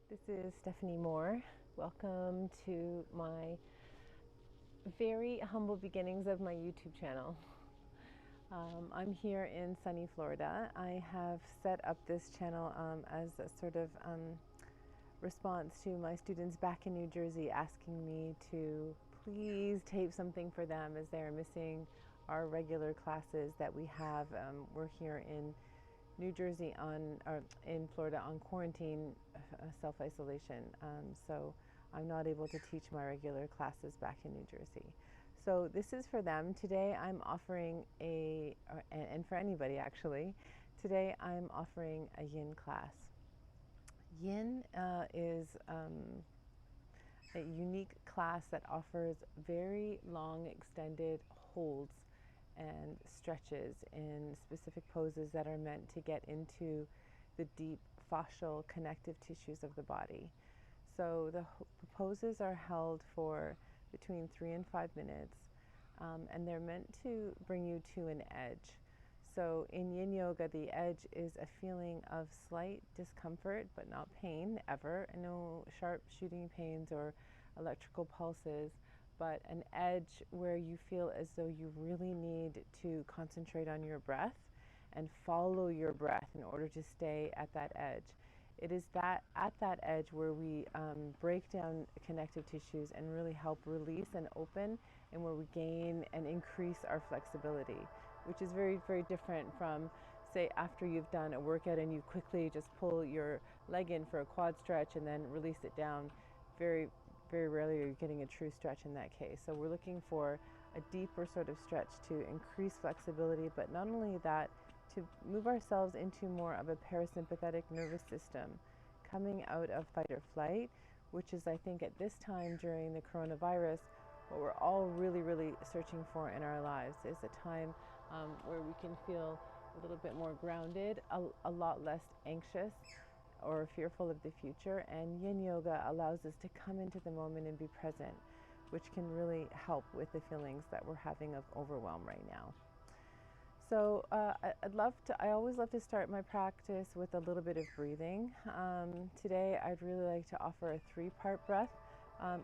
This is Stephanie Moore. Welcome to my very humble beginnings of my YouTube channel. I'm here in sunny Florida. I have set up this channel as a sort of response to my students back in New Jersey asking me to please tape something for them as they're missing our regular classes that we have. We're here in New Jersey or in Florida on quarantine, self-isolation. So I'm not able to teach my regular classes back in New Jersey. So this is for them. Today I'm offering and for anybody actually, today I'm offering a yin class. Yin is a unique class that offers very long extended holds and stretches in specific poses that are meant to get into the deep fascial connective tissues of the body. So the poses are held for between 3 and 5 minutes, and they're meant to bring you to an edge. So in yin yoga, the edge is a feeling of slight discomfort, but not pain ever, no sharp shooting pains or electrical pulses, but an edge where you feel as though you really need to concentrate on your breath and follow your breath in order to stay at that edge. It is that at that edge where we break down connective tissues and really help release and open, and where we gain and increase our flexibility, which is very, very different from, say, after you've done a workout and you quickly just pull your leg in for a quad stretch and then release it down. Very, very rarely are you getting a true stretch in that case. So we're looking for a deeper sort of stretch to increase flexibility, but not only that, to move ourselves into more of a parasympathetic nervous system, coming out of fight or flight, which is, I think, at this time during the coronavirus, what we're all really, really searching for in our lives is a time where we can feel a little bit more grounded, a lot less anxious or fearful of the future. And yin yoga allows us to come into the moment and be present, which can really help with the feelings that we're having of overwhelm right now. So I always love to start my practice with a little bit of breathing. Today I'd really like to offer a 3-part breath.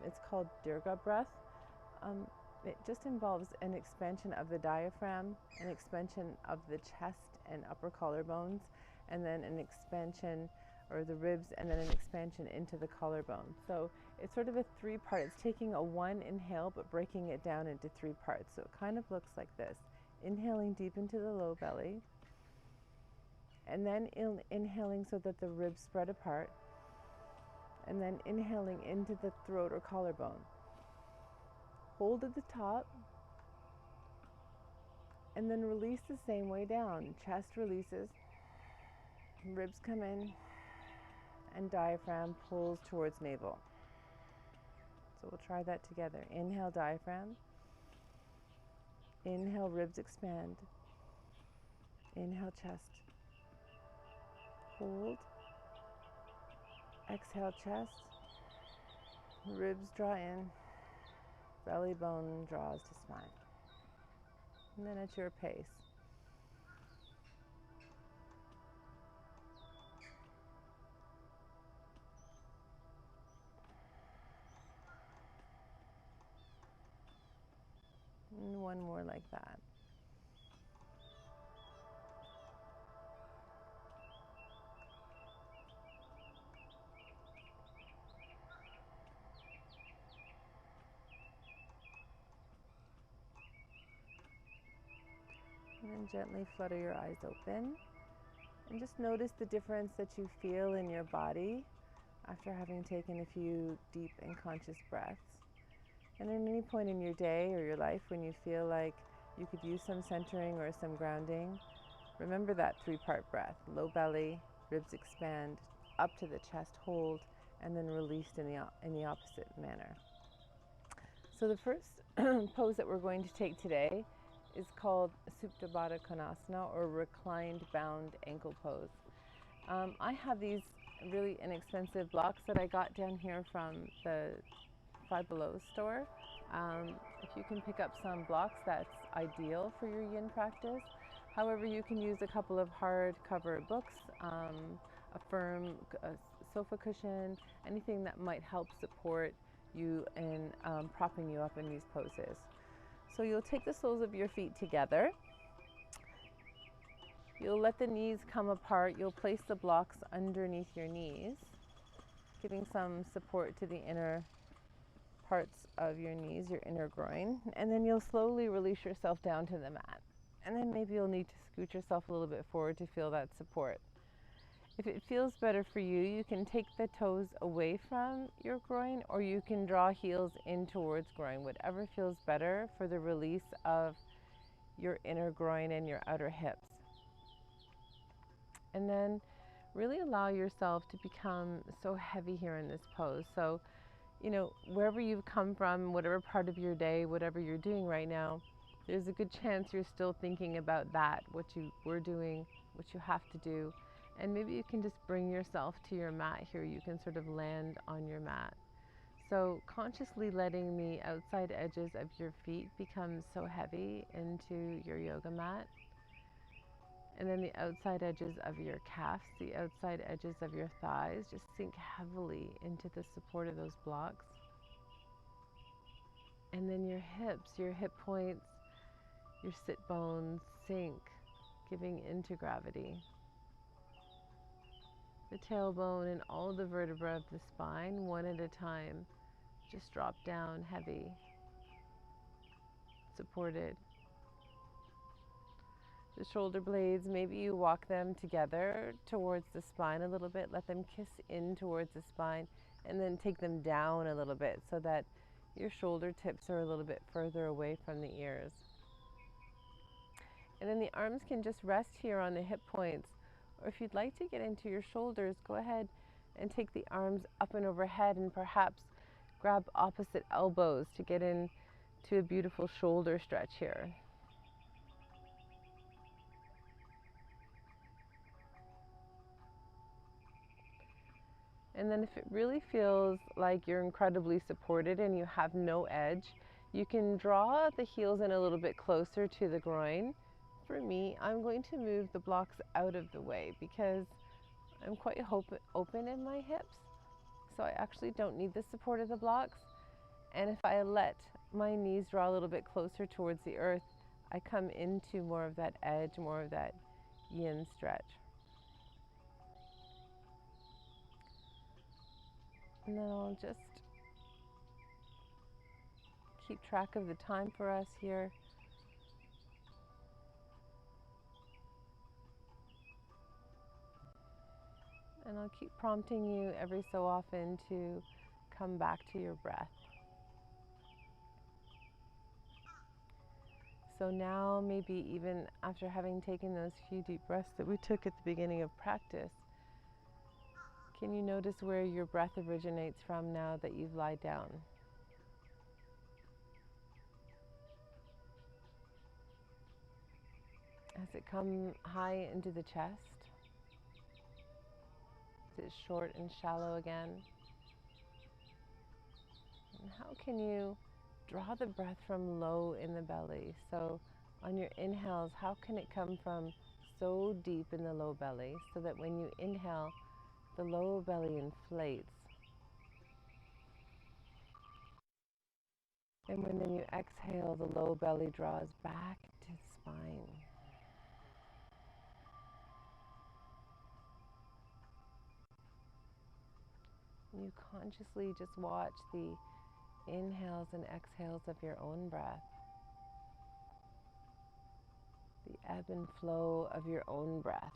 It's called Dirga breath. It just involves an expansion of the diaphragm, an expansion of the chest and upper collarbones, and then an expansion or the ribs, and then an expansion into the collarbone. So it's sort of a 3-part. It's taking a 1 inhale but breaking it down into 3 parts. So it kind of looks like this. Inhaling deep into the low belly, and then inhaling so that the ribs spread apart, and then inhaling into the throat or collarbone. Hold at the top, and then release the same way down. Chest releases, ribs come in, and diaphragm pulls towards navel. So we'll try that together. Inhale, diaphragm. Inhale, ribs expand. Inhale, chest. Hold. Exhale, chest. Ribs draw in. Belly bone draws to spine. And then at your pace. And one more like that. And then gently flutter your eyes open. And just notice the difference that you feel in your body after having taken a few deep and conscious breaths. And at any point in your day or your life when you feel like you could use some centering or some grounding, remember that 3-part breath. Low belly, ribs expand, up to the chest, hold, and then released in the opposite manner. So the first pose that we're going to take today is called Supta Baddha Konasana, or reclined bound ankle pose. I have these really inexpensive blocks that I got down here from the Five Below store. If you can pick up some blocks, that's ideal for your yin practice. However, you can use a couple of hardcover books, a firm sofa cushion, anything that might help support you and propping you up in these poses. So you'll take the soles of your feet together. You'll let the knees come apart. You'll place the blocks underneath your knees, giving some support to the inner parts of your knees, your inner groin. And then you'll slowly release yourself down to the mat. And then maybe you'll need to scoot yourself a little bit forward to feel that support. If it feels better for you, you can take the toes away from your groin, or you can draw heels in towards groin, whatever feels better for the release of your inner groin and your outer hips. And then really allow yourself to become so heavy here in this pose. So, you know, wherever you've come from, whatever part of your day, whatever you're doing right now, there's a good chance you're still thinking about that, what you were doing, what you have to do. And maybe you can just bring yourself to your mat here. You can sort of land on your mat. So consciously letting the outside edges of your feet become so heavy into your yoga mat. And then the outside edges of your calves, the outside edges of your thighs, just sink heavily into the support of those blocks. And then your hips, your hip points, your sit bones sink, giving into gravity. The tailbone and all the vertebrae of the spine, one at a time, just drop down heavy, supported. The shoulder blades, maybe you walk them together towards the spine a little bit, let them kiss in towards the spine, and then take them down a little bit so that your shoulder tips are a little bit further away from the ears. And then the arms can just rest here on the hip points, or if you'd like to get into your shoulders, go ahead and take the arms up and overhead and perhaps grab opposite elbows to get into a beautiful shoulder stretch here. And then if it really feels like you're incredibly supported and you have no edge, you can draw the heels in a little bit closer to the groin. For me, I'm going to move the blocks out of the way because I'm quite open in my hips. So I actually don't need the support of the blocks. And if I let my knees draw a little bit closer towards the earth, I come into more of that edge, more of that yin stretch. And then I'll just keep track of the time for us here. And I'll keep prompting you every so often to come back to your breath. So now, maybe even after having taken those few deep breaths that we took at the beginning of practice, can you notice where your breath originates from now that you've lied down? Has it come high into the chest? Is it short and shallow again? And how can you draw the breath from low in the belly? So on your inhales, how can it come from so deep in the low belly so that when you inhale, the low belly inflates? And when then you exhale, the low belly draws back to the spine. You consciously just watch the inhales and exhales of your own breath, the ebb and flow of your own breath.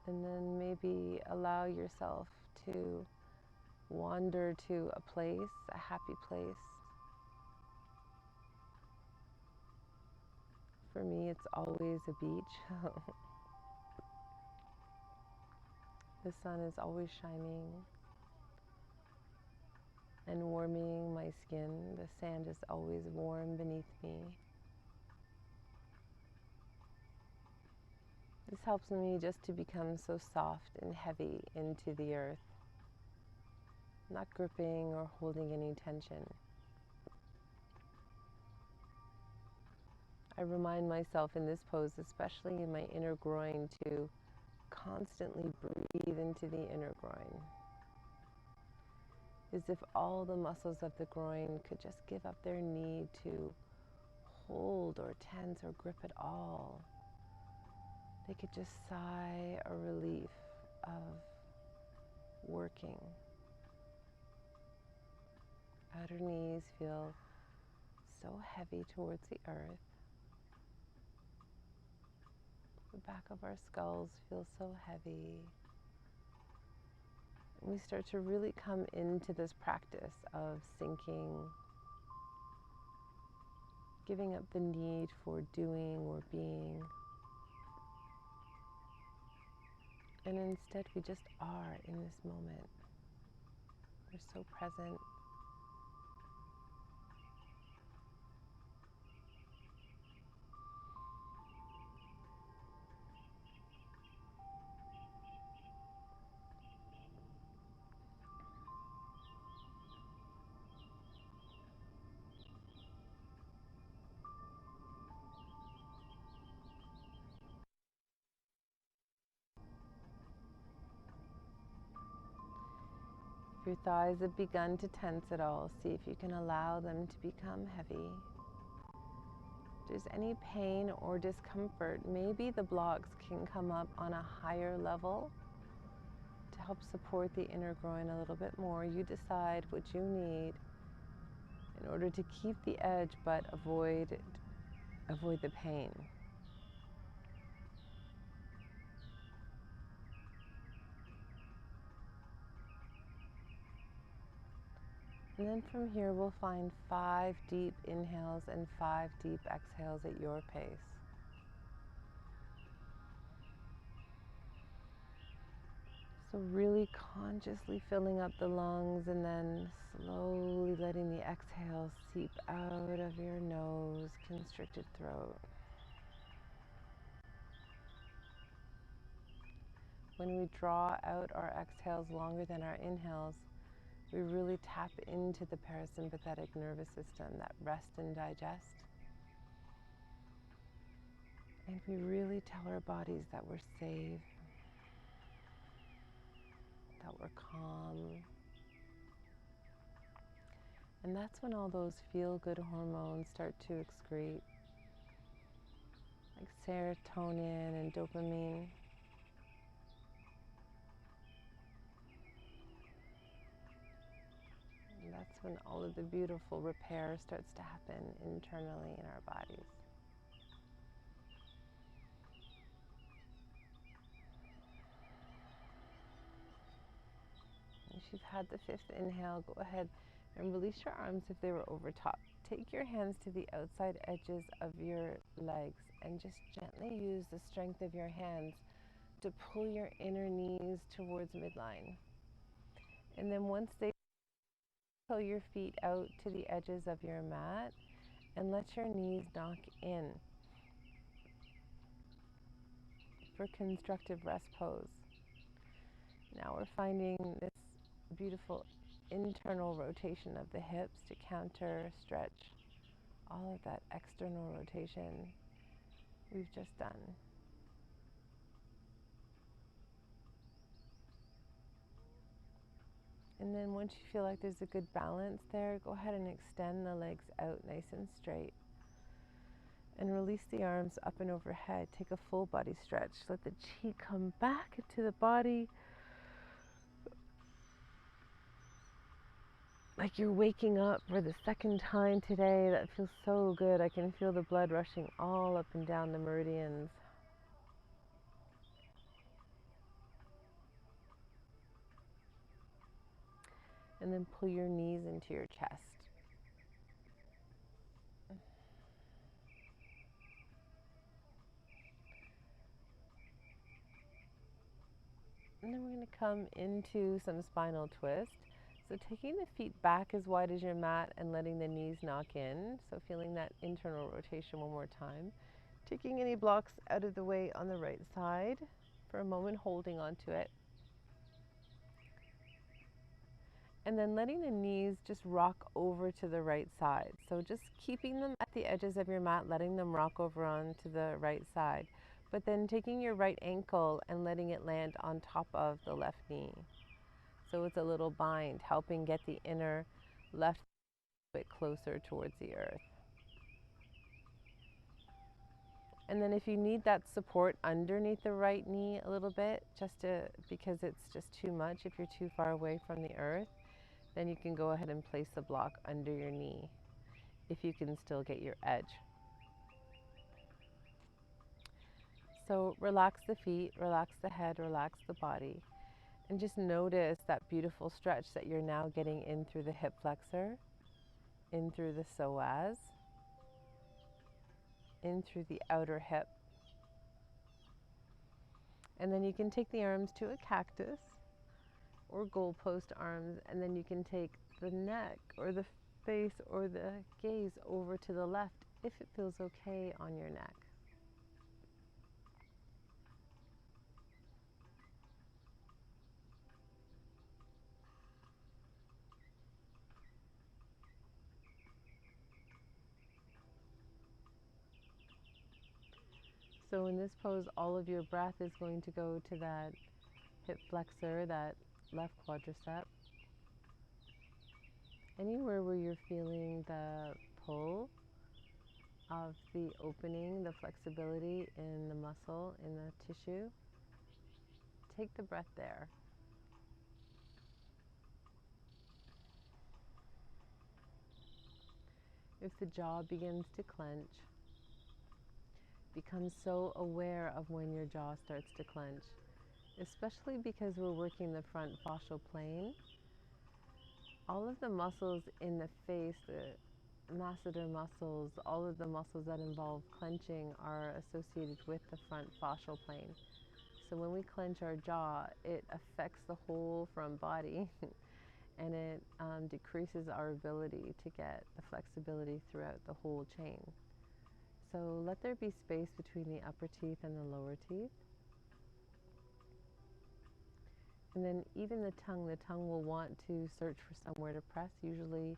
And then maybe allow yourself to wander to a place, a happy place. For me, it's always a beach. The sun is always shining and warming my skin. The sand is always warm beneath me. This helps me just to become so soft and heavy into the earth, not gripping or holding any tension. I I remind myself in this pose, especially in my inner groin, to constantly breathe into the inner groin, as if all the muscles of the groin could just give up their need to hold or tense or grip at all. They could just sigh a relief of working. Outer knees feel so heavy towards the earth. The back of our skulls feels so heavy. And we start to really come into this practice of sinking, giving up the need for doing or being. And instead we just are in this moment. We're so present. If your thighs have begun to tense at all, see if you can allow them to become heavy. If there's any pain or discomfort, maybe the blocks can come up on a higher level to help support the inner groin a little bit more. You decide what you need in order to keep the edge but avoid the pain. And then from here we'll find 5 deep inhales and 5 deep exhales at your pace. So really consciously filling up the lungs and then slowly letting the exhale seep out of your nose, constricted throat. When we draw out our exhales longer than our inhales, we really tap into the parasympathetic nervous system, that rest and digest. And we really tell our bodies that we're safe, that we're calm. And that's when all those feel-good hormones start to excrete, like serotonin and dopamine. And that's when all of the beautiful repair starts to happen internally in our bodies. If you've had the 5th inhale, go ahead and release your arms if they were over top. Take your hands to the outside edges of your legs and just gently use the strength of your hands to pull your inner knees towards midline. And then once they pull your feet out to the edges of your mat and let your knees knock in for constructive rest pose. Now we're finding this beautiful internal rotation of the hips to counter stretch all of that external rotation we've just done. And then once you feel like there's a good balance there, go ahead and extend the legs out nice and straight. And release the arms up and overhead. Take a full body stretch. Let the chi come back into the body. Like you're waking up for the 2nd time today. That feels so good. I can feel the blood rushing all up and down the meridians. And then pull your knees into your chest. And then we're going to come into some spinal twist. So taking the feet back as wide as your mat and letting the knees knock in. So feeling that internal rotation one more time. Taking any blocks out of the way on the right side for a moment, holding on to it. And then letting the knees just rock over to the right side. So just keeping them at the edges of your mat, letting them rock over onto the right side. But then taking your right ankle and letting it land on top of the left knee. So it's a little bind, helping get the inner left a bit closer towards the earth. And then if you need that support underneath the right knee a little bit, because it's just too much, if you're too far away from the earth, then you can go ahead and place the block under your knee if you can still get your edge. So relax the feet, relax the head, relax the body, and just notice that beautiful stretch that you're now getting in through the hip flexor, in through the psoas, in through the outer hip. And then you can take the arms to a cactus or goalpost arms, and then you can take the neck or the face or the gaze over to the left if it feels okay on your neck. So in this pose, all of your breath is going to go to that hip flexor, that left quadricep. Anywhere where you're feeling the pull of the opening, the flexibility in the muscle, in the tissue, take the breath there. If the jaw begins to clench, become so aware of when your jaw starts to clench, especially because we're working the front fascial plane. All of the muscles in the face, the masseter muscles, all of the muscles that involve clenching are associated with the front fascial plane. So when we clench our jaw, it affects the whole front body and it decreases our ability to get the flexibility throughout the whole chain. So let there be space between the upper teeth and the lower teeth. And then even the tongue will want to search for somewhere to press, usually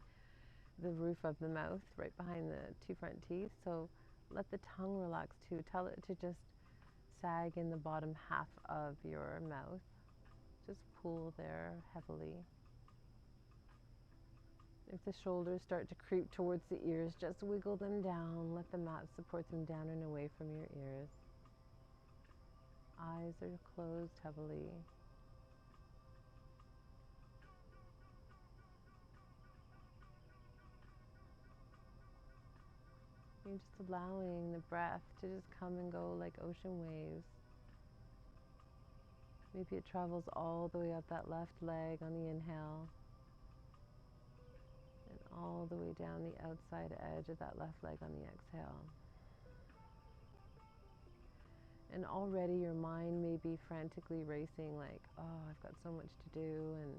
the roof of the mouth, right behind the two front teeth. So let the tongue relax too. Tell it to just sag in the bottom half of your mouth. Just pull there heavily. If the shoulders start to creep towards the ears, just wiggle them down. Let the mat support them down and away from your ears. Eyes are closed heavily. You're just allowing the breath to just come and go like ocean waves. Maybe it travels all the way up that left leg on the inhale and all the way down the outside edge of that left leg on the exhale. And already your mind may be frantically racing like, oh, I've got so much to do and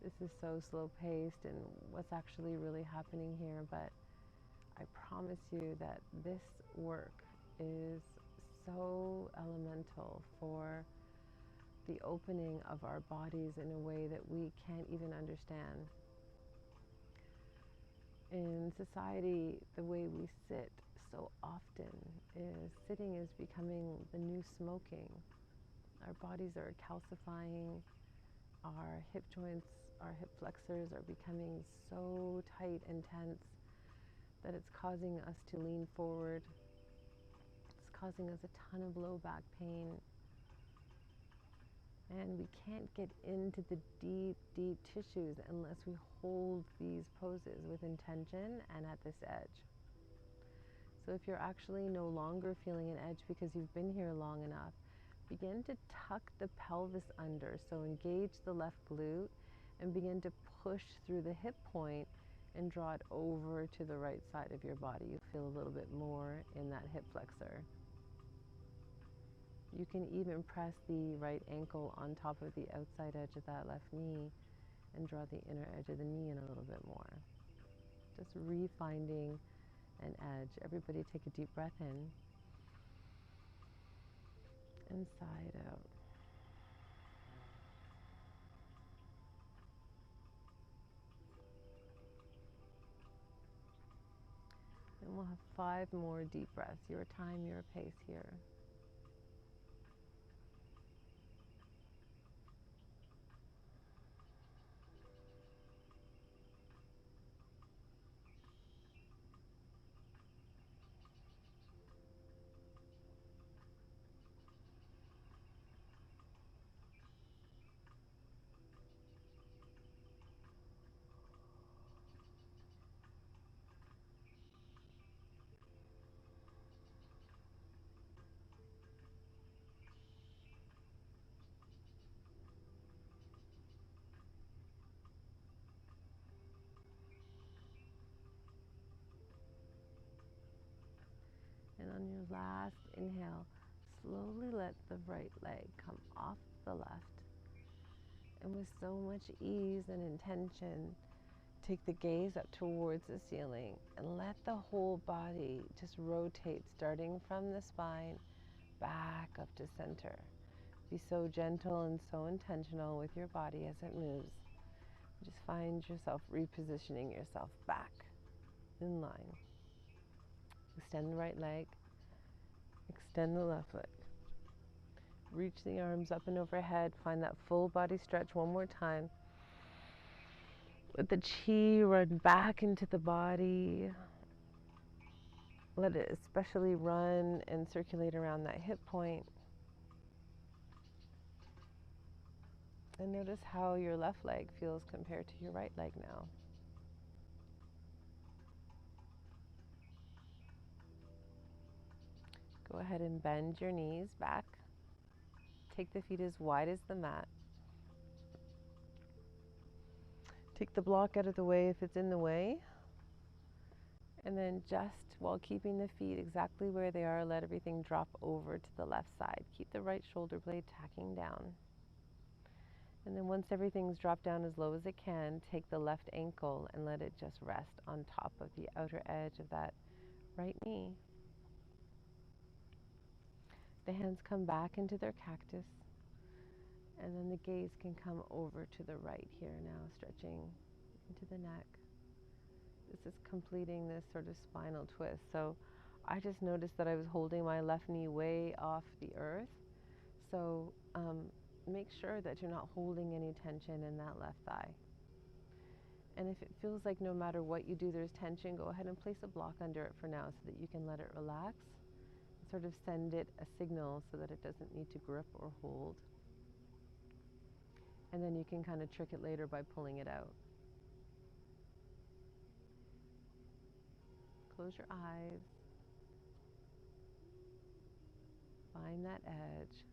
this is so slow paced and what's actually really happening here. But I promise you that this work is so elemental for the opening of our bodies in a way that we can't even understand. In society, the way we sit so often is sitting is becoming the new smoking. Our bodies are calcifying, our hip joints, our hip flexors are becoming so tight and tense that it's causing us to lean forward. It's causing us a ton of low back pain. And we can't get into the deep, deep tissues unless we hold these poses with intention and at this edge. So if you're actually no longer feeling an edge because you've been here long enough, begin to tuck the pelvis under. So engage the left glute and begin to push through the hip point and draw it over to the right side of your body. You feel a little bit more in that hip flexor. You can even press the right ankle on top of the outside edge of that left knee and draw the inner edge of the knee in a little bit more. Just refinding an edge. Everybody take a deep breath in and sigh it out. We'll have 5 more deep breaths, your time, your pace here. And on your last inhale, slowly let the right leg come off the left. And with so much ease and intention, take the gaze up towards the ceiling and let the whole body just rotate, starting from the spine back up to center. Be so gentle and so intentional with your body as it moves. Just find yourself repositioning yourself back in line. Extend the right leg, extend the left leg. Reach the arms up and overhead. Find that full body stretch one more time. Let the chi run back into the body. Let it especially run and circulate around that hip point. And notice how your left leg feels compared to your right leg now. Go ahead and bend your knees back. Take the feet as wide as the mat. Take the block out of the way if it's in the way. And then just while keeping the feet exactly where they are, let everything drop over to the left side. Keep the right shoulder blade tacking down. And then once everything's dropped down as low as it can, take the left ankle and let it just rest on top of the outer edge of that right knee. The hands come back into their cactus. And then the gaze can come over to the right here now, stretching into the neck. This is completing this sort of spinal twist. So I just noticed that I was holding my left knee way off the earth. So make sure that you're not holding any tension in that left thigh. And if it feels like no matter what you do there's tension, go ahead and place a block under it for now so that you can let it relax. Sort of send it a signal so that it doesn't need to grip or hold. And then you can kind of trick it later by pulling it out. Close your eyes. Find that edge.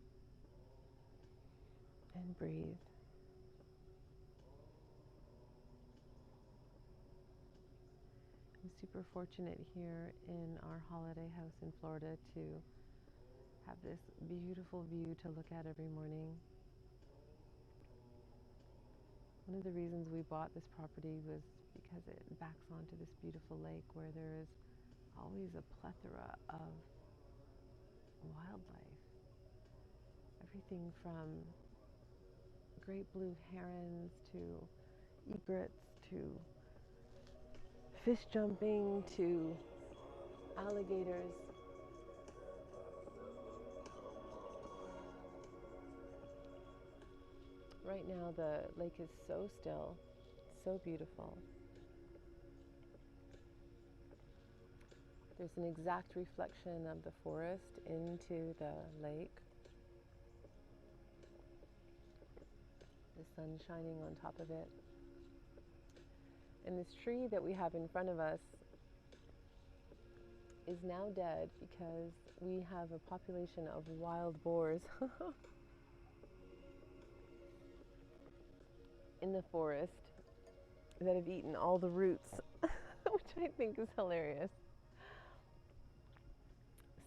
And breathe. I'm super fortunate here in our holiday house in Florida to have this beautiful view to look at every morning. One of the reasons we bought this property was because it backs onto this beautiful lake where there is always a plethora of wildlife. Everything from great blue herons to egrets to fish jumping to alligators. Right now the lake is so still, so beautiful. There's an exact reflection of the forest into the lake. The sun shining on top of it. And this tree that we have in front of us is now dead because we have a population of wild boars in the forest that have eaten all the roots, which I think is hilarious.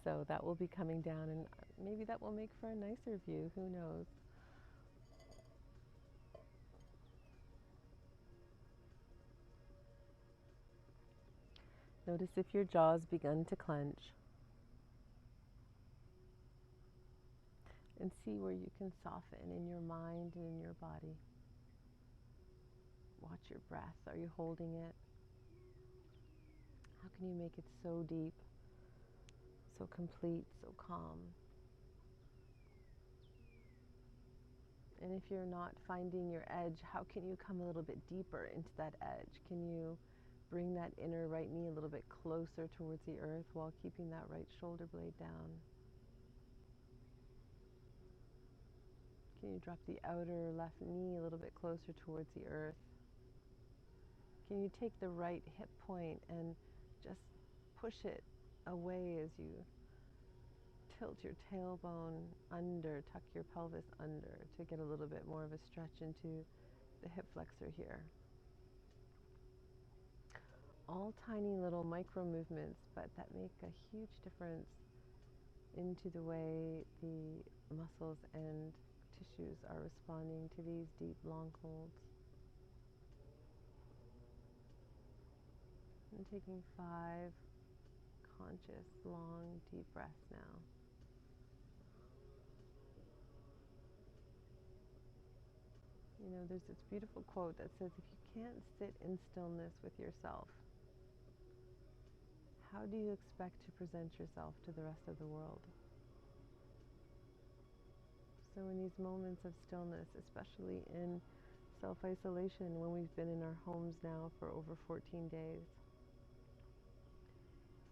So that will be coming down, and maybe that will make for a nicer view, who knows. Notice if your jaw's begun to clench. And see where you can soften in your mind and in your body. Watch your breath. Are you holding it? How can you make it so deep, so complete, so calm? And if you're not finding your edge, how can you come a little bit deeper into that edge? Can you bring that inner right knee a little bit closer towards the earth while keeping that right shoulder blade down? Can you drop the outer left knee a little bit closer towards the earth? Can you take the right hip point and just push it away as you tilt your tailbone under, tuck your pelvis under to get a little bit more of a stretch into the hip flexor here? All tiny little micro movements, but that make a huge difference into the way the muscles and tissues are responding to these deep, long holds. And taking 5 conscious, long, deep breaths now. You know, there's this beautiful quote that says, if you can't sit in stillness with yourself, how do you expect to present yourself to the rest of the world? So in these moments of stillness, especially in self-isolation, when we've been in our homes now for over 14 days,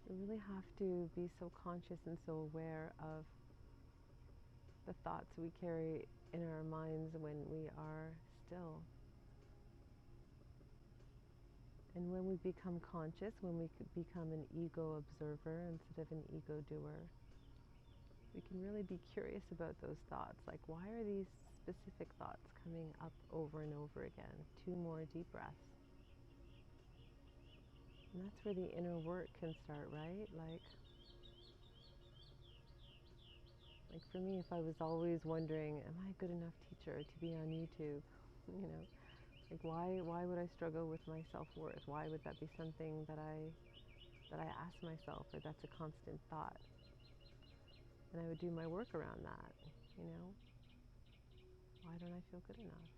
we really have to be so conscious and so aware of the thoughts we carry in our minds when we are still. And when we become conscious, when we become an ego observer instead of an ego doer, we can really be curious about those thoughts. Like, why are these specific thoughts coming up over and over again? 2 more deep breaths. And that's where the inner work can start, right? Like for me, if I was always wondering, am I a good enough teacher to be on YouTube? You know, like why would I struggle with my self-worth? Why would that be something that I ask myself, or that's a constant thought? And I would do my work around that, you know? Why don't I feel good enough?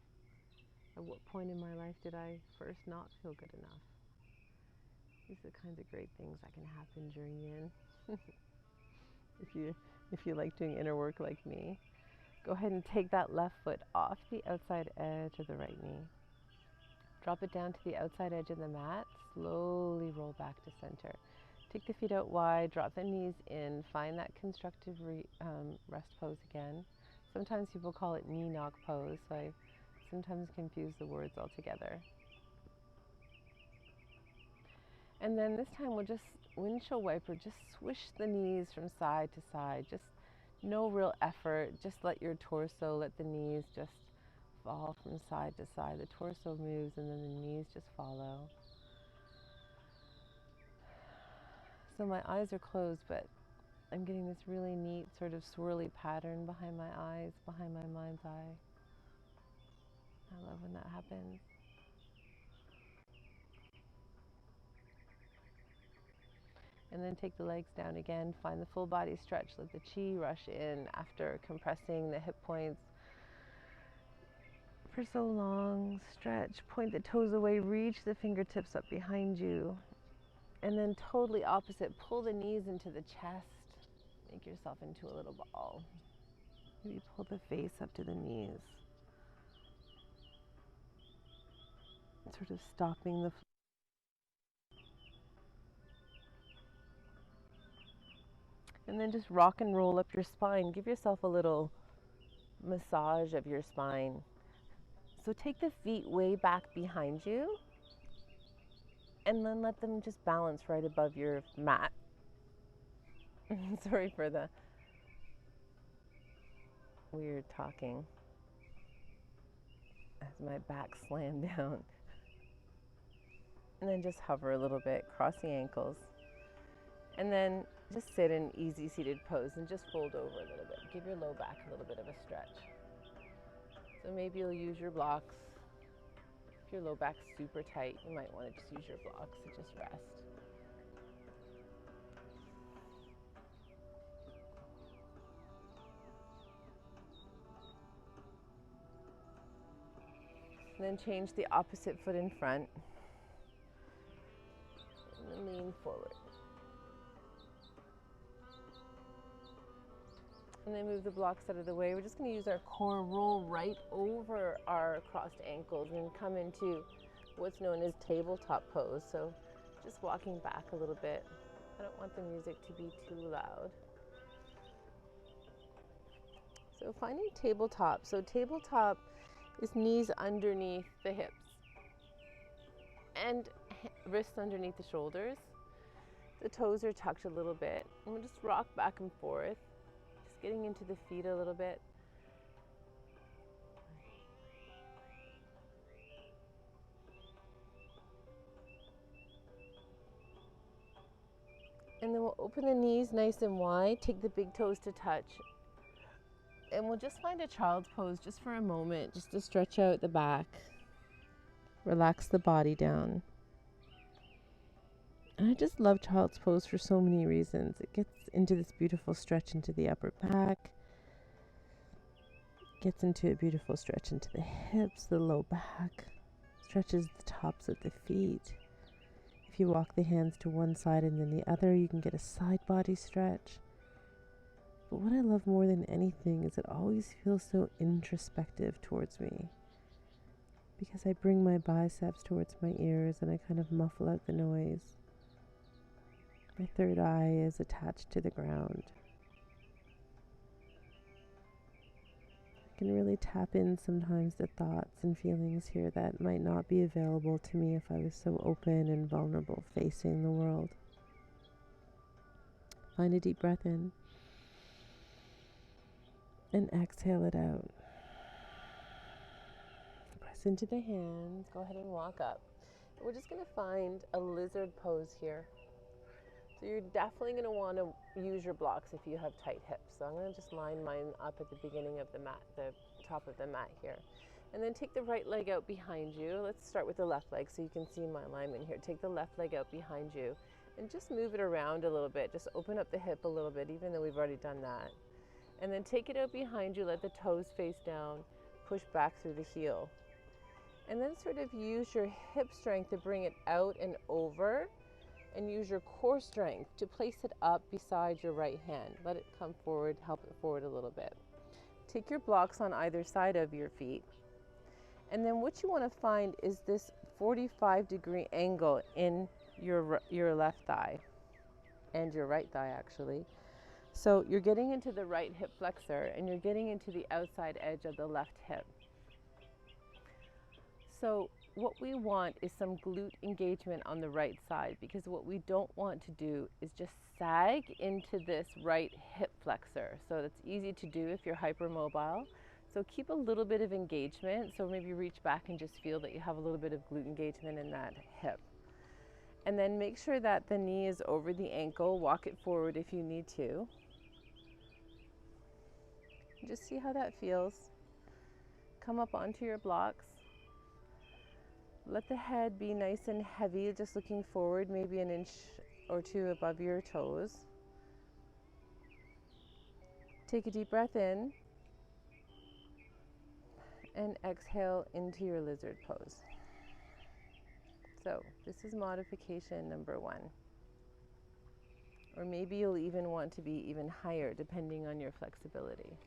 At what point in my life did I first not feel good enough? These are the kinds of great things that can happen during yin. If you like doing inner work like me, go ahead and take that left foot off the outside edge of the right knee. Drop it down to the outside edge of the mat. Slowly roll back to center. Take the feet out wide, drop the knees in, find that constructive rest pose again. Sometimes people call it knee knock pose, so I sometimes confuse the words altogether. And then this time we'll just windshield wiper, just swish the knees from side to side. Just no real effort, just let your torso, let the knees just fall from side to side. The torso moves and then the knees just follow. So my eyes are closed, but I'm getting this really neat sort of swirly pattern behind my eyes, behind my mind's eye. I love when that happens. And then take the legs down again, find the full body stretch, let the chi rush in after compressing the hip points for so long. Stretch, point the toes away, reach the fingertips up behind you. And then totally opposite, pull the knees into the chest, make yourself into a little ball. Maybe pull the face up to the knees. Sort of stopping the flow. And then just rock and roll up your spine. Give yourself a little massage of your spine. So take the feet way back behind you and then let them just balance right above your mat. Sorry for the weird talking as my back slammed down. And then just hover a little bit, cross the ankles. And then just sit in easy seated pose and just fold over a little bit. Give your low back a little bit of a stretch. So maybe you'll use your blocks. If your low back's super tight, you might want to just use your blocks and just rest. And then change the opposite foot in front. And then lean forward. And then move the blocks out of the way. We're just going to use our core, roll right over our crossed ankles and come into what's known as tabletop pose. So just walking back a little bit. I don't want the music to be too loud. So finding tabletop. So tabletop is knees underneath the hips and wrists underneath the shoulders. The toes are tucked a little bit. And we'll just rock back and forth. Just getting into the feet a little bit. And then we'll open the knees nice and wide, take the big toes to touch. And we'll just find a child's pose just for a moment, just to stretch out the back. Relax the body down. And I just love child's pose for so many reasons. It gets into this beautiful stretch into the upper back. Gets into a beautiful stretch into the hips, the low back. Stretches the tops of the feet. If you walk the hands to one side and then the other, you can get a side body stretch. But what I love more than anything is it always feels so introspective towards me. Because I bring my biceps towards my ears and I kind of muffle out the noise. My third eye is attached to the ground. I can really tap in sometimes to thoughts and feelings here that might not be available to me if I was so open and vulnerable facing the world. Find a deep breath in and exhale it out. Press into the hands. Go ahead and walk up. We're just going to find a lizard pose here. So you're definitely going to want to use your blocks if you have tight hips. So I'm going to just line mine up at the beginning of the mat, the top of the mat here. And then take the right leg out behind you. Let's start with the left leg so you can see my alignment here. Take the left leg out behind you and just move it around a little bit. Just open up the hip a little bit, even though we've already done that. And then take it out behind you, let the toes face down, push back through the heel. And then sort of use your hip strength to bring it out and over. And use your core strength to place it up beside your right hand. Let it come forward, help it forward a little bit. Take your blocks on either side of your feet. And then what you want to find is this 45-degree angle in your left thigh and your right thigh actually. So you're getting into the right hip flexor and you're getting into the outside edge of the left hip. So what we want is some glute engagement on the right side, because what we don't want to do is just sag into this right hip flexor. So that's easy to do if you're hypermobile. So keep a little bit of engagement. So maybe reach back and just feel that you have a little bit of glute engagement in that hip. And then make sure that the knee is over the ankle. Walk it forward if you need to. Just see how that feels. Come up onto your blocks. Let the head be nice and heavy, just looking forward, maybe an inch or two above your toes. Take a deep breath in and exhale into your lizard pose. So this is modification number 1. Or maybe you'll even want to be even higher depending on your flexibility.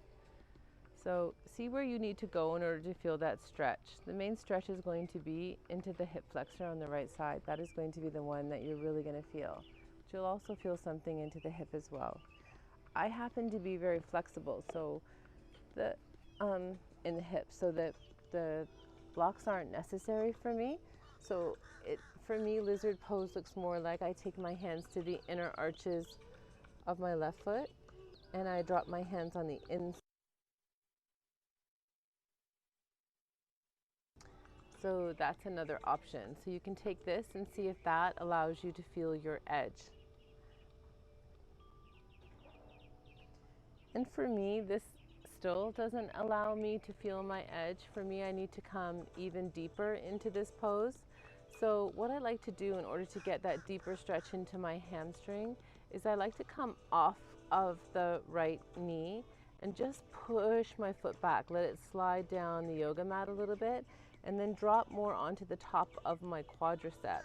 So see where you need to go in order to feel that stretch. The main stretch is going to be into the hip flexor on the right side. That is going to be the one that you're really going to feel. But you'll also feel something into the hip as well. I happen to be very flexible, so in the hips, so that the blocks aren't necessary for me. So for me, lizard pose looks more like I take my hands to the inner arches of my left foot and I drop my hands on the inside. So that's another option. So you can take this and see if that allows you to feel your edge. And for me, this still doesn't allow me to feel my edge. For me, I need to come even deeper into this pose. So what I like to do in order to get that deeper stretch into my hamstring is I like to come off of the right knee and just push my foot back. Let it slide down the yoga mat a little bit and then drop more onto the top of my quadricep.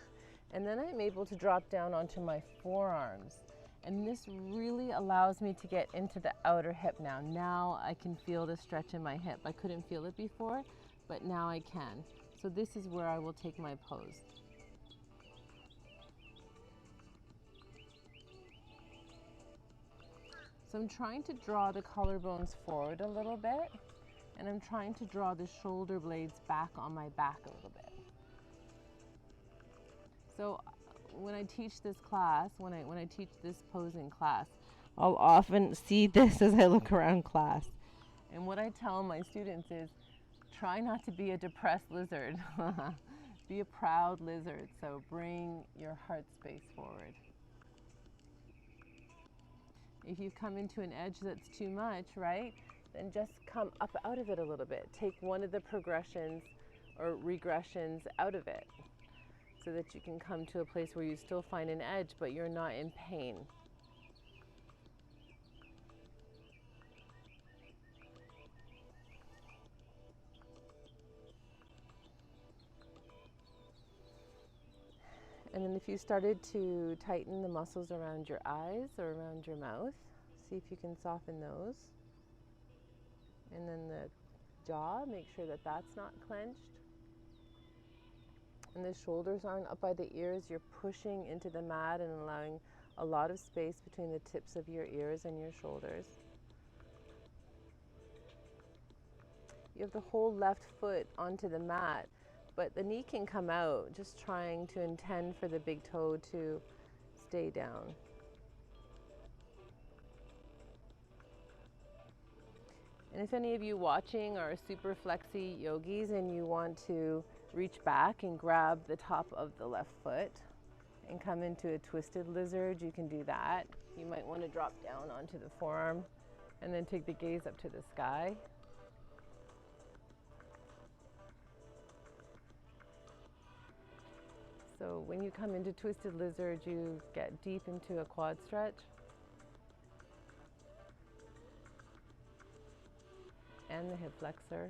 And then I'm able to drop down onto my forearms. And this really allows me to get into the outer hip now. Now I can feel the stretch in my hip. I couldn't feel it before, but now I can. So this is where I will take my pose. So I'm trying to draw the collarbones forward a little bit, and I'm trying to draw the shoulder blades back on my back a little bit. So when I teach this class, when I teach this pose in class, I'll often see this as I look around class. And what I tell my students is, try not to be a depressed lizard. Be a proud lizard. So bring your heart space forward. If you've come into an edge that's too much, right, then just come up out of it a little bit. Take one of the progressions or regressions out of it, so that you can come to a place where you still find an edge, but you're not in pain. And then if you started to tighten the muscles around your eyes or around your mouth, see if you can soften those. And then the jaw, make sure that that's not clenched. And the shoulders aren't up by the ears. You're pushing into the mat and allowing a lot of space between the tips of your ears and your shoulders. You have the whole left foot onto the mat, but the knee can come out, just trying to intend for the big toe to stay down. And if any of you watching are super flexy yogis and you want to reach back and grab the top of the left foot and come into a twisted lizard, you can do that. You might want to drop down onto the forearm and then take the gaze up to the sky. So when you come into twisted lizard, you get deep into a quad stretch. And the hip flexor,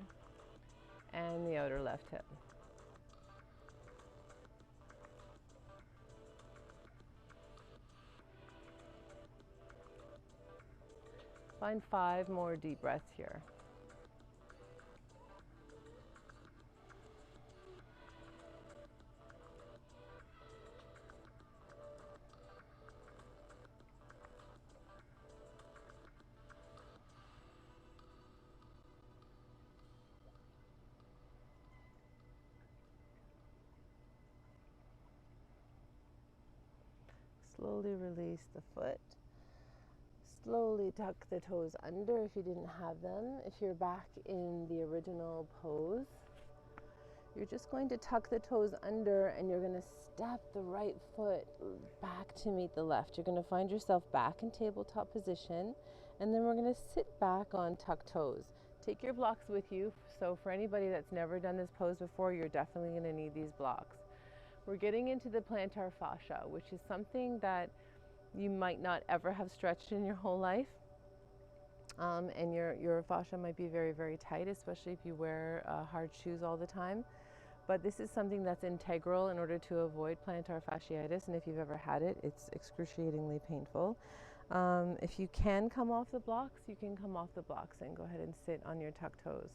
and the outer left hip. Find 5 more deep breaths here. Slowly release the foot. Slowly tuck the toes under if you didn't have them. If you're back in the original pose, you're just going to tuck the toes under and you're going to step the right foot back to meet the left. You're going to find yourself back in tabletop position, and then we're going to sit back on tucked toes. Take your blocks with you. So for anybody that's never done this pose before, you're definitely going to need these blocks. We're getting into the plantar fascia, which is something that you might not ever have stretched in your whole life. And your fascia might be very, very tight, especially if you wear hard shoes all the time. But this is something that's integral in order to avoid plantar fasciitis. And if you've ever had it, it's excruciatingly painful. If you can come off the blocks, you can come off the blocks and go ahead and sit on your tucked toes.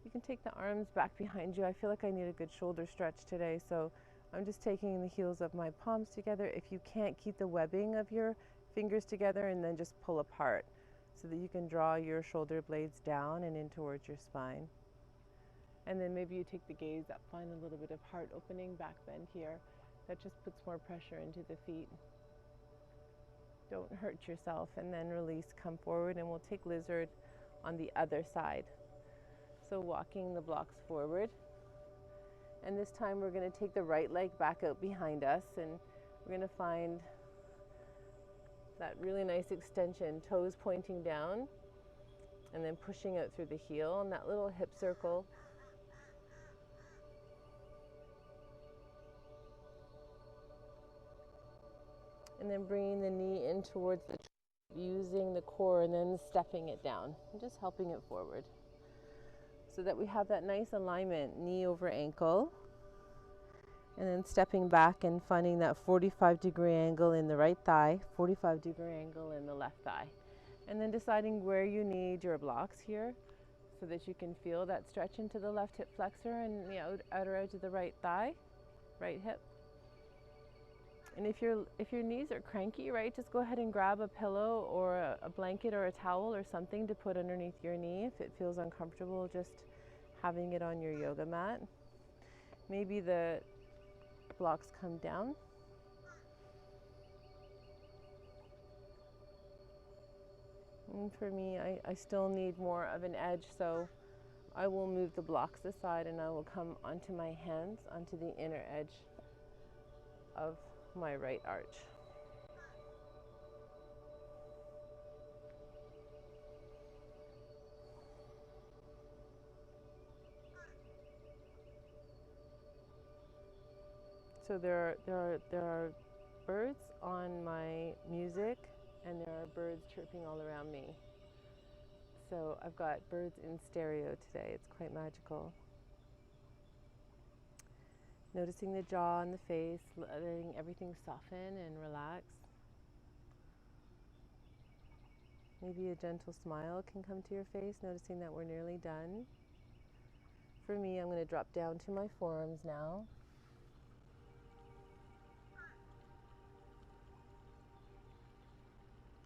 You can take the arms back behind you. I feel like I need a good shoulder stretch today, so I'm just taking the heels of my palms together. If you can't keep the webbing of your fingers together, and then just pull apart so that you can draw your shoulder blades down and in towards your spine. And then maybe you take the gaze up, find a little bit of heart opening, back bend here. That just puts more pressure into the feet. Don't hurt yourself, and then release, come forward, and we'll take lizard on the other side. So walking the blocks forward. And this time we're going to take the right leg back out behind us, and we're going to find that really nice extension, toes pointing down and then pushing out through the heel, and that little hip circle. And then bringing the knee in towards the tree, using the core and then stepping it down and just helping it forward, so that we have that nice alignment, knee over ankle. And then stepping back and finding that 45-degree angle in the right thigh, 45-degree angle in the left thigh. And then deciding where you need your blocks here so that you can feel that stretch into the left hip flexor and the outer edge of the right thigh, right hip. And if your knees are cranky, right, just go ahead and grab a pillow or a blanket or a towel or something to put underneath your knee if it feels uncomfortable just having it on your yoga mat. Maybe the blocks come down. And for me, I still need more of an edge, so I will move the blocks aside and I will come onto my hands, onto the inner edge of my right arch. So there are birds on my music, and there are birds chirping all around me. So I've got birds in stereo today. It's quite magical. Noticing the jaw and the face, letting everything soften and relax. Maybe a gentle smile can come to your face, noticing that we're nearly done. For me, I'm going to drop down to my forearms now.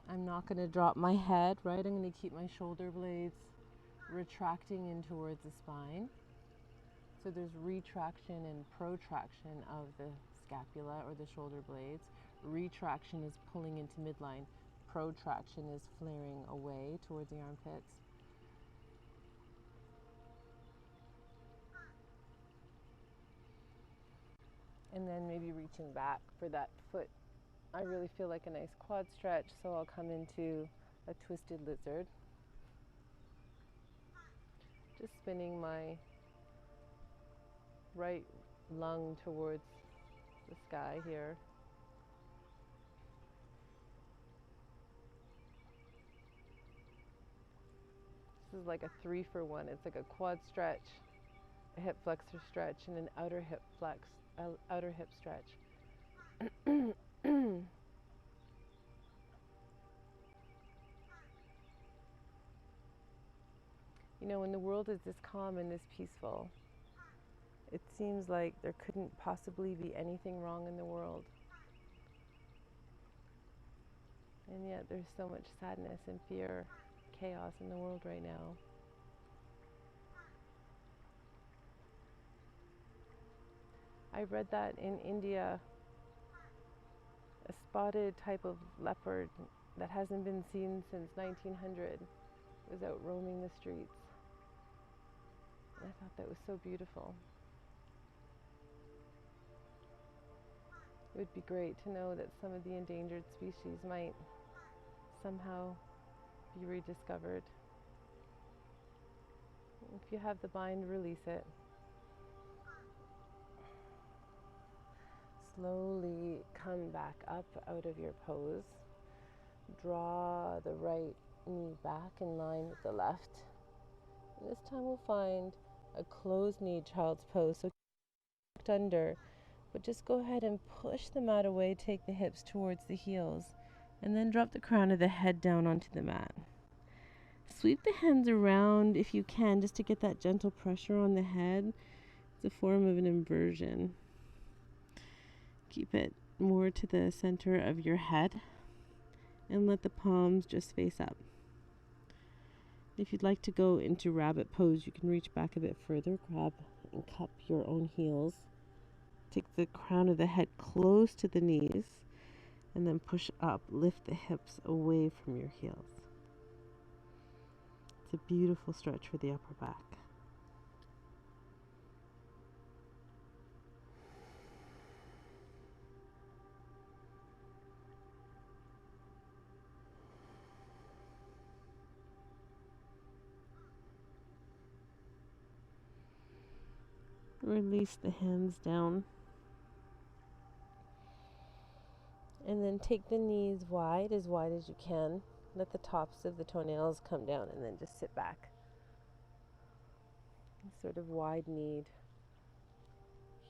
I'm not going to drop my head, right? I'm going to keep my shoulder blades retracting in towards the spine. So there's retraction and protraction of the scapula or the shoulder blades. Retraction is pulling into midline. Protraction is flaring away towards the armpits. And then maybe reaching back for that foot. I really feel like a nice quad stretch, so I'll come into a twisted lizard. Just spinning my right lung towards the sky here. This is like a 3-for-1. It's like a quad stretch, a hip flexor stretch, and an outer hip stretch. You know, when the world is this calm and this peaceful, it seems like there couldn't possibly be anything wrong in the world. And yet there's so much sadness and fear, chaos in the world right now. I read that in India, a spotted type of leopard that hasn't been seen since 1900 was out roaming the streets. And I thought that was so beautiful. It would be great to know that some of the endangered species might somehow be rediscovered. If you have the mind, release it. Slowly come back up out of your pose. Draw the right knee back in line with the left. And this time we'll find a closed knee child's pose. So tucked under, but just go ahead and push the mat away, take the hips towards the heels, and then drop the crown of the head down onto the mat. Sweep the hands around if you can, just to get that gentle pressure on the head. It's a form of an inversion. Keep it more to the center of your head and let the palms just face up. If you'd like to go into rabbit pose, you can reach back a bit further, grab and cup your own heels. Take the crown of the head close to the knees and then push up, lift the hips away from your heels. It's a beautiful stretch for the upper back. Release the hands down. And then take the knees wide as you can. Let the tops of the toenails come down and then just sit back. Sort of wide-kneed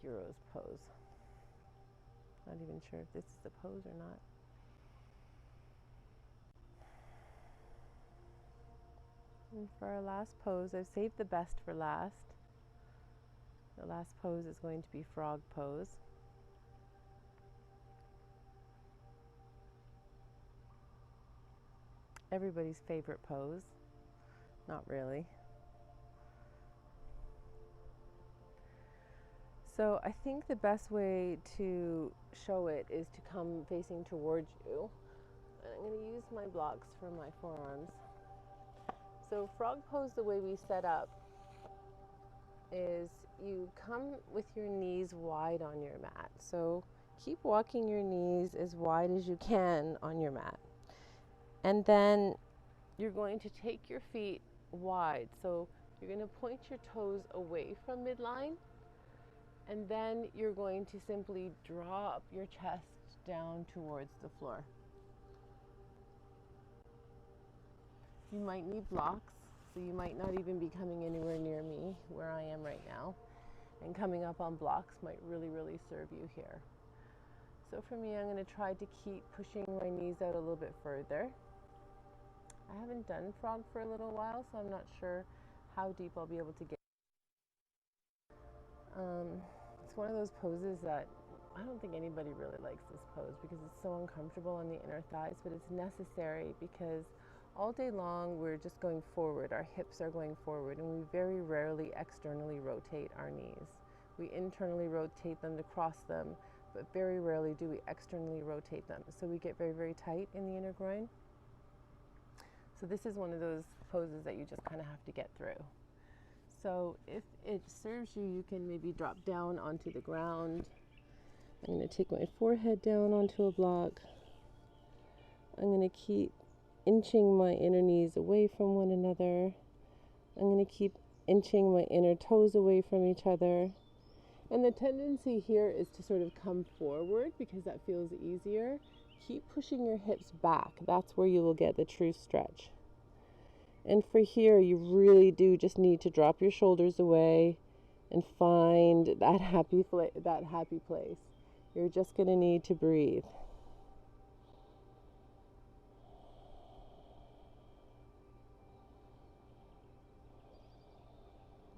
hero's pose. Not even sure if this is a pose or not. And for our last pose, I've saved the best for last. The last pose is going to be frog pose. Everybody's favorite pose. Not really. So I think the best way to show it is to come facing towards you. And I'm going to use my blocks for my forearms. So frog pose, the way we set up is you come with your knees wide on your mat. So keep walking your knees as wide as you can on your mat. And then you're going to take your feet wide. So you're going to point your toes away from midline, and then you're going to simply drop your chest down towards the floor. You might need blocks, so you might not even be coming anywhere near me where I am right now. And coming up on blocks might really, really serve you here. So for me, I'm going to try to keep pushing my knees out a little bit further. I haven't done frog for a little while, so I'm not sure how deep I'll be able to get. It's one of those poses that I don't think anybody really likes this pose because it's so uncomfortable on the inner thighs, but it's necessary because all day long we're just going forward. Our hips are going forward, and we very rarely externally rotate our knees. We internally rotate them to cross them, but very rarely do we externally rotate them. So we get very, very tight in the inner groin. So this is one of those poses that you just kind of have to get through. So if it serves you, you can maybe drop down onto the ground. I'm going to take my forehead down onto a block. I'm going to keep inching my inner knees away from one another. I'm going to keep inching my inner toes away from each other. And the tendency here is to sort of come forward because that feels easier. Keep pushing your hips back. That's where you will get the true stretch. And for here, you really do just need to drop your shoulders away and find that happy place. You're just going to need to breathe.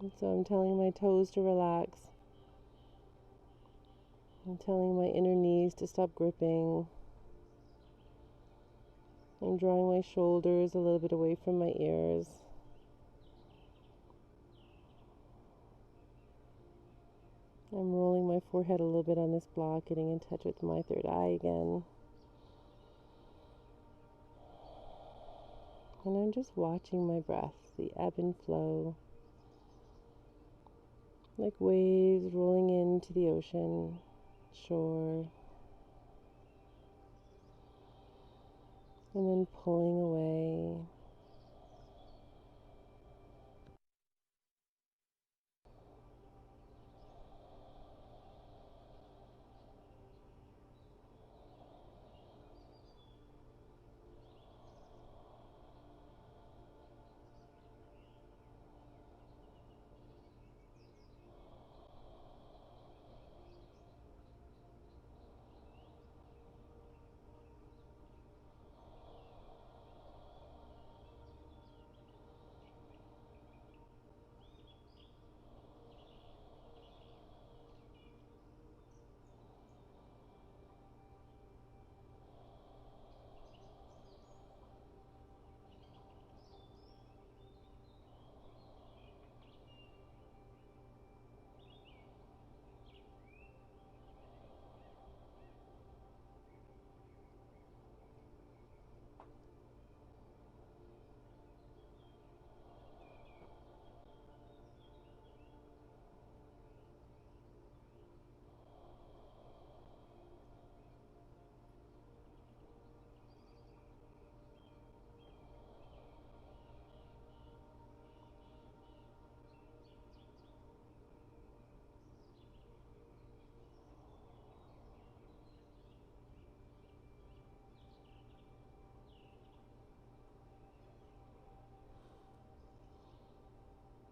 And so I'm telling my toes to relax. I'm telling my inner knees to stop gripping. I'm drawing my shoulders a little bit away from my ears. I'm rolling my forehead a little bit on this block, getting in touch with my third eye again. And I'm just watching my breath, the ebb and flow, like waves rolling into the ocean, shore, and then pulling away.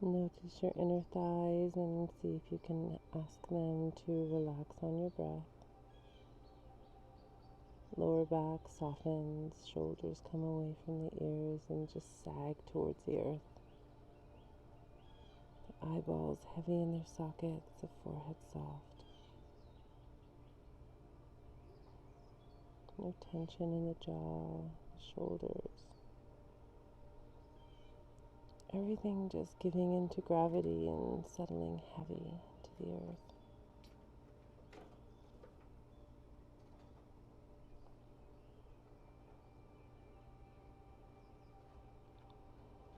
Notice your inner thighs and see if you can ask them to relax on your breath. Lower back softens, shoulders come away from the ears and just sag towards the earth. The eyeballs heavy in their sockets, the forehead soft. No tension in the jaw, the shoulders. Everything just giving into gravity and settling heavy to the earth.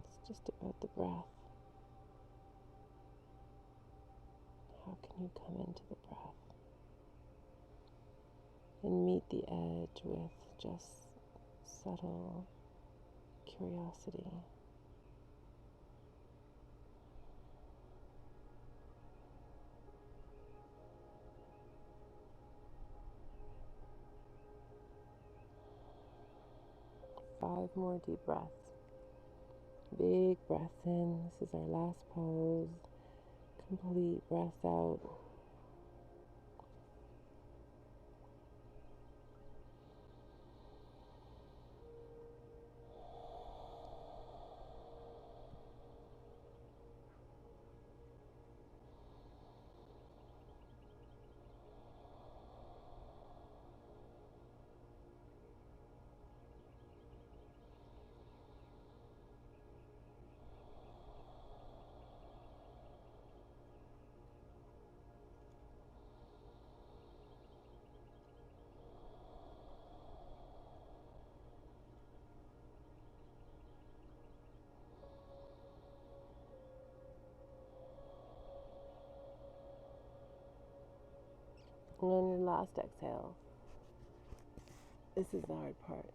It's just about the breath. How can you come into the breath and meet the edge with just subtle curiosity? Five more deep breaths. Big breath in. This is our last pose. Complete breath out. And on your last exhale, this is the hard part.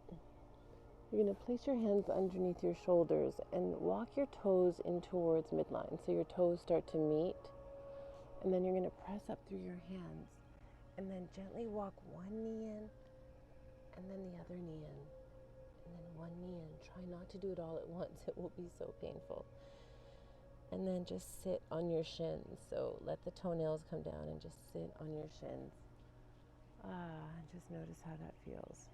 You're going to place your hands underneath your shoulders and walk your toes in towards midline. So your toes start to meet. And then you're going to press up through your hands. And then gently walk one knee in, and then the other knee in. And then one knee in. Try not to do it all at once. It will be so painful. And then just sit on your shins. So let the toenails come down and just sit on your shins. Just notice how that feels.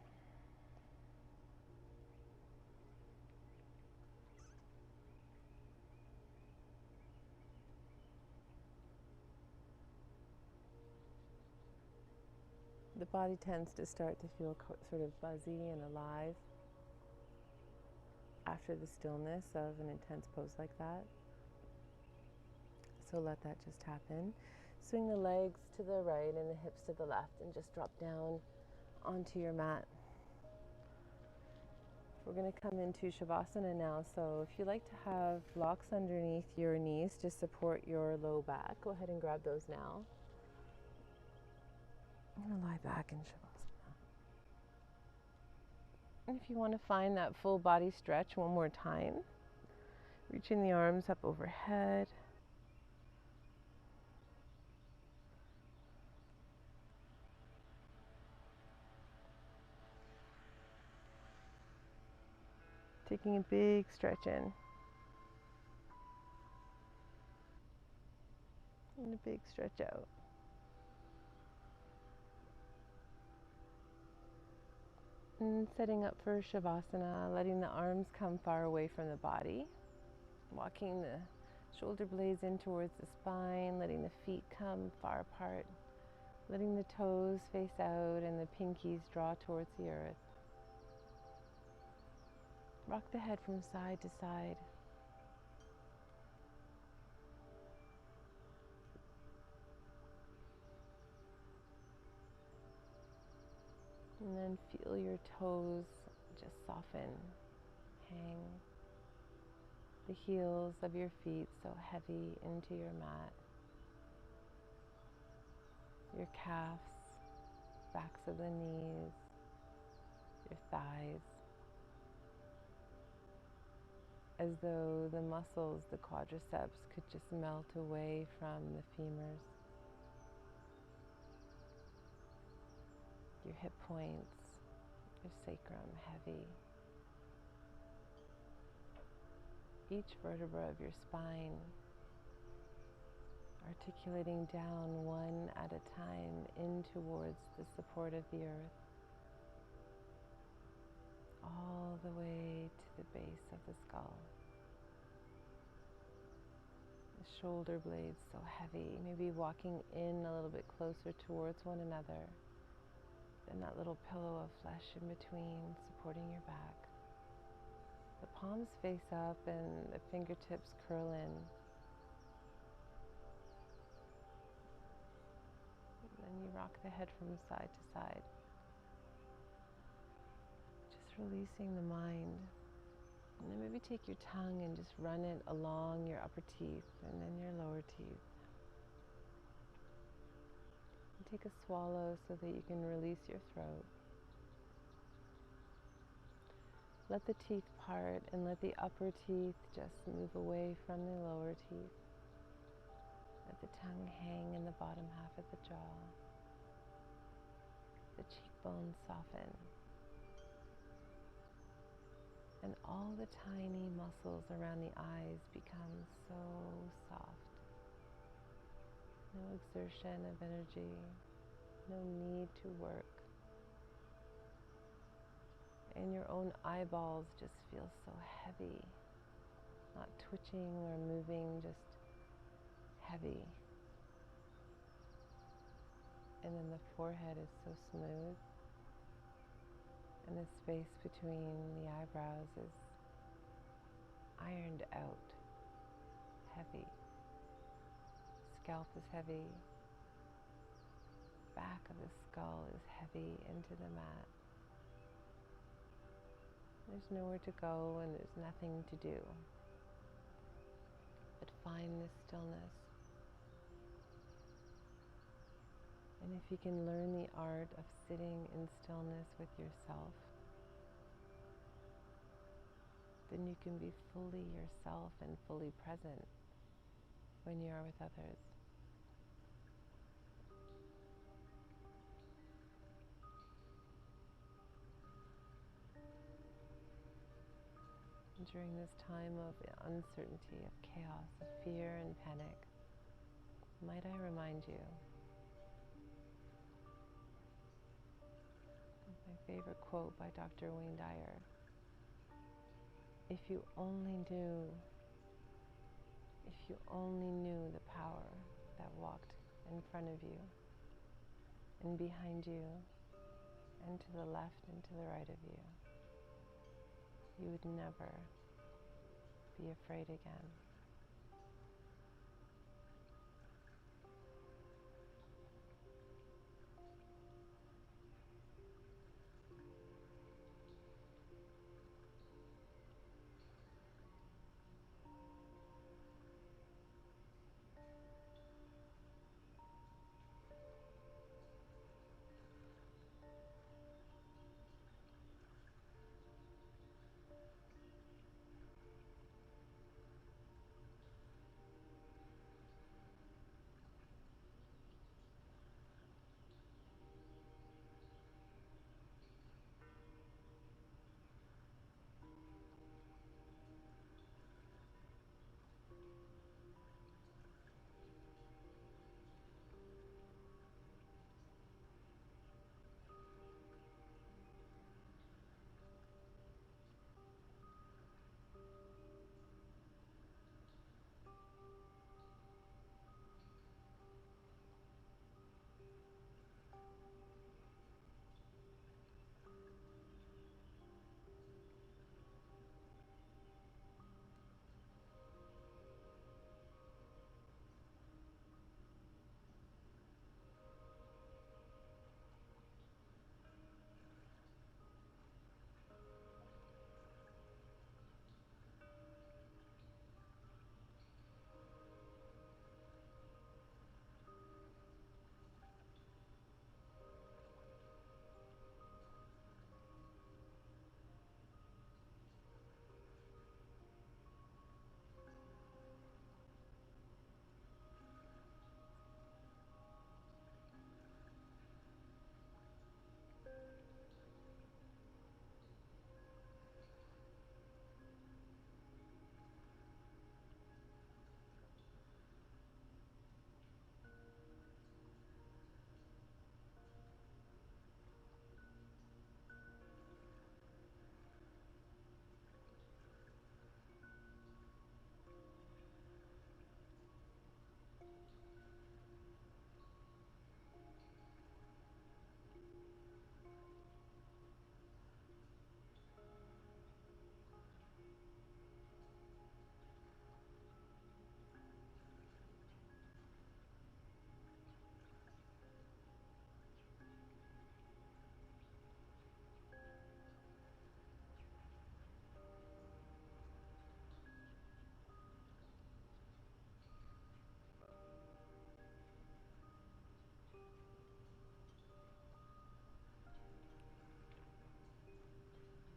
The body tends to start to feel sort of buzzy and alive after the stillness of an intense pose like that. So let that just happen. Swing the legs to the right and the hips to the left and just drop down onto your mat. We're going to come into Shavasana now. So if you like to have blocks underneath your knees to support your low back, go ahead and grab those now. I'm going to lie back in Shavasana. And if you want to find that full body stretch one more time, reaching the arms up overhead. Taking a big stretch in. And a big stretch out. And setting up for Shavasana, letting the arms come far away from the body. Walking the shoulder blades in towards the spine, letting the feet come far apart. Letting the toes face out and the pinkies draw towards the earth. Rock the head from side to side. And then feel your toes just soften, hang the heels of your feet so heavy into your mat. Your calves, backs of the knees, your thighs. As though the muscles, the quadriceps, could just melt away from the femurs. Your hip points, your sacrum heavy. Each vertebra of your spine articulating down one at a time in towards the support of the earth. skull. The shoulder blades so heavy, maybe walking in a little bit closer towards one another. And that little pillow of flesh in between, supporting your back. The palms face up and the fingertips curl in. And then you rock the head from side to side. Just releasing the mind. And then maybe take your tongue and just run it along your upper teeth and then your lower teeth. And take a swallow so that you can release your throat. Let the teeth part and let the upper teeth just move away from the lower teeth. Let the tongue hang in the bottom half of the jaw. The cheekbones soften. And all the tiny muscles around the eyes become so soft. No exertion of energy, no need to work. And your own eyeballs just feel so heavy, not twitching or moving, just heavy. And then the forehead is so smooth, and the space between the eyebrows is ironed out, heavy. Scalp is heavy, back of the skull is heavy into the mat. There's nowhere to go and there's nothing to do, but find this stillness. And if you can learn the art of sitting in stillness with yourself, then you can be fully yourself and fully present when you are with others. And during this time of uncertainty, of chaos, of fear and panic, might I remind you of my favorite quote by Dr. Wayne Dyer. If you only knew the power that walked in front of you and behind you and to the left and to the right of you, you would never be afraid again.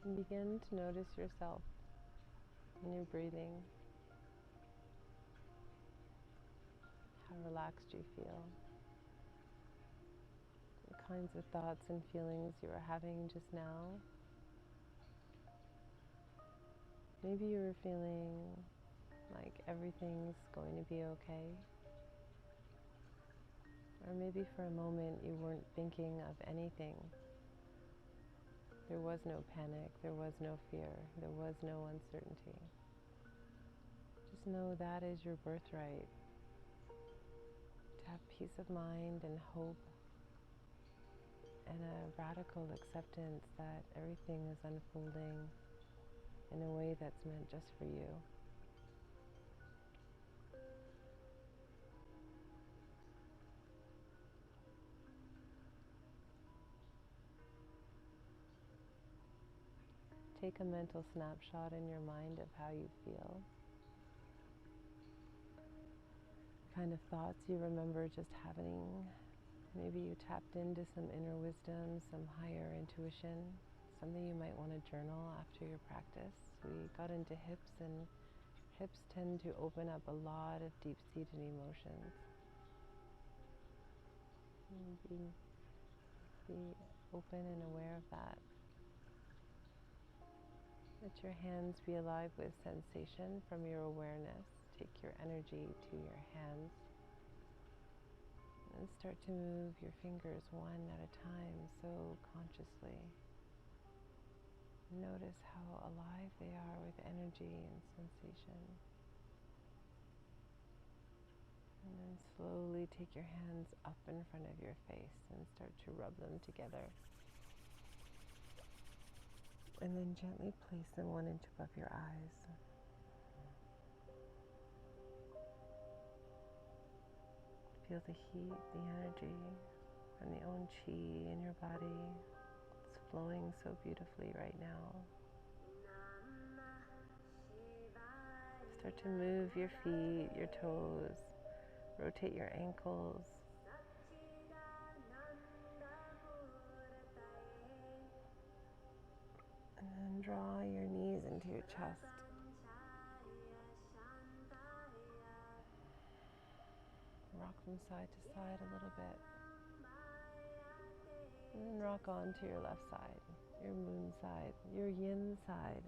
And begin to notice yourself and your breathing, how relaxed you feel, what kinds of thoughts and feelings you are having just now. Maybe you were feeling like everything's going to be okay. Or maybe for a moment you weren't thinking of anything. There was no panic, there was no fear, there was no uncertainty. Just know that is your birthright, to have peace of mind and hope and a radical acceptance that everything is unfolding in a way that's meant just for you. Take a mental snapshot in your mind of how you feel. The kind of thoughts you remember just having. Maybe you tapped into some inner wisdom, some higher intuition, something you might want to journal after your practice. We got into hips, and hips tend to open up a lot of deep-seated emotions. Be open and aware of that. Let your hands be alive with sensation from your awareness. Take your energy to your hands and start to move your fingers one at a time, so consciously. Notice how alive they are with energy and sensation. And then slowly take your hands up in front of your face and start to rub them together. And then gently place them 1 inch above your eyes. Feel the heat, the energy from the own chi in your body. It's flowing so beautifully right now. Start to move your feet, your toes, rotate your ankles. And then draw your knees into your chest. Rock from side to side a little bit. And then rock on to your left side, your moon side, your yin side.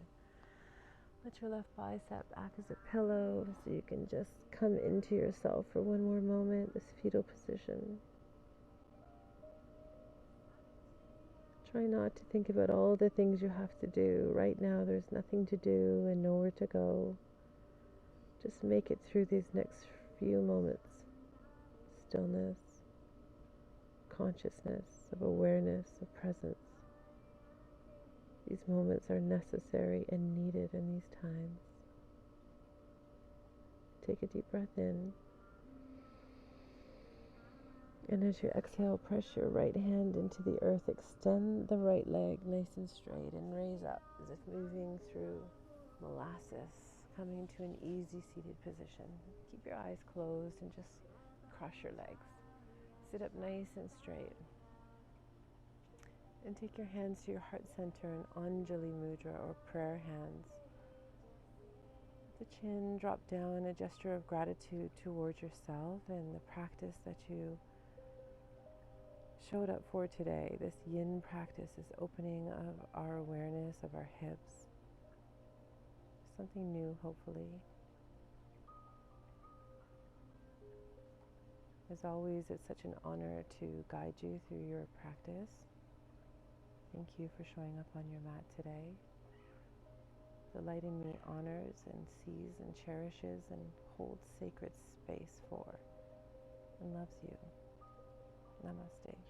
Let your left bicep act as a pillow so you can just come into yourself for one more moment, this fetal position. Try not to think about all the things you have to do. Right now there's nothing to do and nowhere to go. Just make it through these next few moments. Stillness, consciousness, of awareness, of presence. These moments are necessary and needed in these times. Take a deep breath in. And as you exhale, press your right hand into the earth. Extend the right leg nice and straight and raise up as if moving through molasses, coming to an easy seated position. Keep your eyes closed and just cross your legs. Sit up nice and straight. And take your hands to your heart center in Anjali Mudra, or prayer hands. The chin drop down, a gesture of gratitude towards yourself and the practice that you showed up for today. This yin practice is opening of our awareness of our hips. Something new, hopefully. As always, it's such an honor to guide you through your practice. Thank you for showing up on your mat today. The light in me honors and sees and cherishes and holds sacred space for and loves you. Namaste.